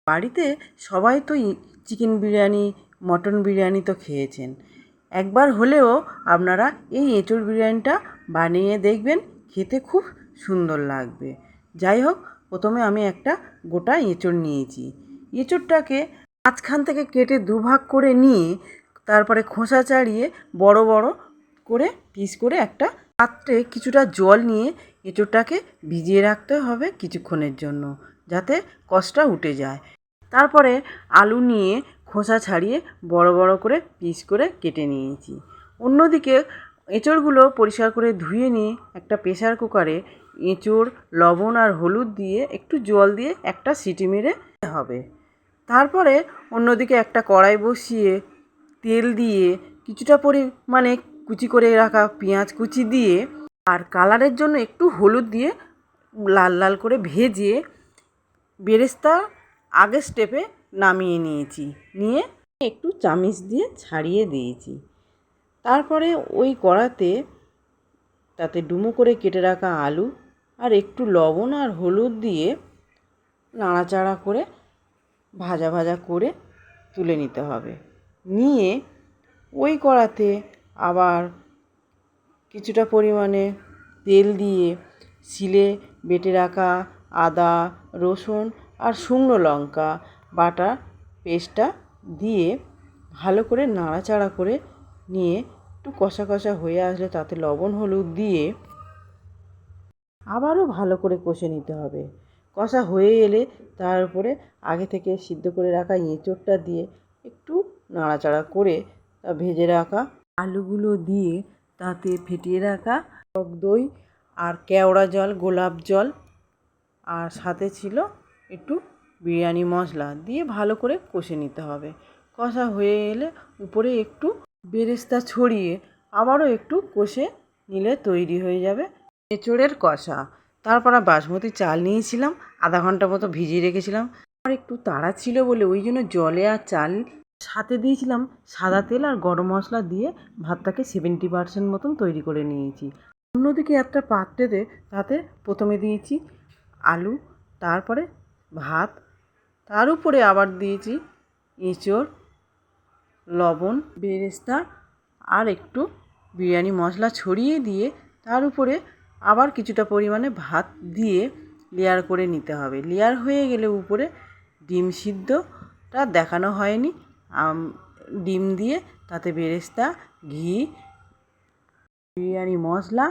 বাড়িতে সবাই তো চিকেন বিরিয়ানি মটন বিরিয়ানি তো খেয়েছেন, একবার হলেও আপনারা এই এঁচোড় বিরিয়ানিটা বানিয়ে দেখবেন, খেতে খুব সুন্দর লাগবে। যাই হোক, প্রথমে আমি একটা গোটা এঁচোড় নিয়েছি। এঁচোড়টাকে মাঝখান থেকে কেটে দুভাগ করে নিয়ে তারপরে খোসা ছাড়িয়ে বড় বড় করে পিস করে একটা পাত্রে কিছুটা জল নিয়ে এঁচোড়টাকে ভিজিয়ে রাখতে হবে কিছুক্ষণের জন্য, যাতে কষটা উঠে যায়। তারপরে আলু নিয়ে খোসা ছাড়িয়ে বড় বড় করে পিস করে কেটে নিয়েছি। অন্যদিকে এঁচোড়গুলো পরিষ্কার করে ধুয়ে নিয়ে একটা প্রেসার কুকারে এঁচোড় লবণ আর হলুদ দিয়ে একটু জল দিয়ে একটা সিটি মেরে হবে। তারপরে অন্যদিকে একটা কড়াই বসিয়ে তেল দিয়ে কিছুটা পরিমাণে কুচি করে রাখা পেঁয়াজ কুচি দিয়ে আর কালারের জন্য একটু হলুদ দিয়ে লাল লাল করে ভেজে বেরেস্তা আগের স্টেপে নামিয়ে নিয়েছি, নিয়ে একটু চামিচ দিয়ে ছাড়িয়ে দিয়েছি। তারপরে ওই কড়াতে তাতে ডুমো করে কেটে রাখা আলু আর একটু লবণ আর হলুদ দিয়ে নাড়াচাড়া করে ভাজা ভাজা করে তুলে নিতে হবে। নিয়ে ওই কড়াতে আবার কিছুটা পরিমাণে তেল দিয়ে শিলে বেটে রাখা আদা রসুন আর শুকনো লঙ্কা বাটা পেস্টটা দিয়ে ভালো করে নাড়াচাড়া করে নিয়ে একটু কষা কষা হয়ে আসলে তাতে লবণ হলুদ দিয়ে আবারও ভালো করে কষে নিতে হবে। কষা হয়ে এলে তার উপরে আগে থেকে সিদ্ধ করে রাখা এঁচোড়টা দিয়ে একটু নাড়াচাড়া করে তা ভেজে রাখা আলুগুলো দিয়ে তাতে ফেটিয়ে রাখা টক দই আর কেওড়া জল গোলাপ জল আর সাথে ছিল একটু বিরিয়ানি মশলা দিয়ে ভালো করে কষে নিতে হবে। কষা হয়ে এলে উপরে একটু বেরেস্তা ছড়িয়ে আবারও একটু কষে নিলে তৈরি হয়ে যাবে এঁচোড়ের কষা। তারপর বাসমতি চাল নিয়েছিলাম, আধা ঘন্টা মতো ভিজিয়ে রেখেছিলাম। আর একটু তাড়া ছিল বলে ওই জন্য জলে আর চাল সাথে দিয়েছিলাম সাদা তেল আর গরম মশলা দিয়ে ভাতটাকে 70% মতন তৈরি করে নিয়েছি। অন্যদিকে একটা পাত্রেতে তাতে প্রথমে দিয়েছি আলু, তারপরে ভাত, তার উপরে আবার দিয়েছি এঁচোড়, লবণ, বেরেস্তা আর একটু বিরিয়ানি মশলা ছড়িয়ে দিয়ে তার উপরে আবার কিছুটা পরিমাণে ভাত দিয়ে লেয়ার করে নিতে হবে। লেয়ার হয়ে গেলে উপরে ডিম সিদ্ধটা দেখানো হয়নি, ডিম দিয়ে তাতে বেরেস্তা ঘি বিরিয়ানি মশলা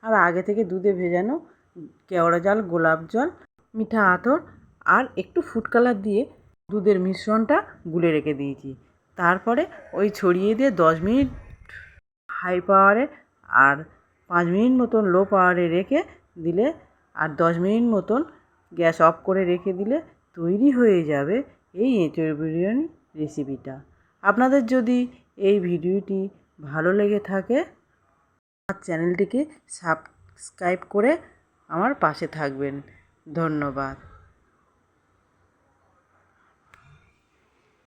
আর আগে থেকে দুধে ভেজানো কেওড়া জল গোলাপ জল মিঠা আতর আর একটু ফুড কালার দিয়ে দুধের মিশ্রণটা গুলে রেখে দিয়েছি। তারপরে ওই ছড়িয়ে দিয়ে 10 মিনিট হাই পাওয়ারে আর 5 মিনিট মতন লো পাওয়ারে রেখে দিলে আর 10 মিনিট মতন গ্যাস অফ করে রেখে দিলে তৈরি হয়ে যাবে এই এঁচোড় বিরিয়ানি রেসিপিটা। আপনাদের যদি এই ভিডিওটি ভালো লেগে থাকে আমার চ্যানেলটিকে সাবস্ক্রাইব করে আমার পাশে থাকবেন। ধন্যবাদ।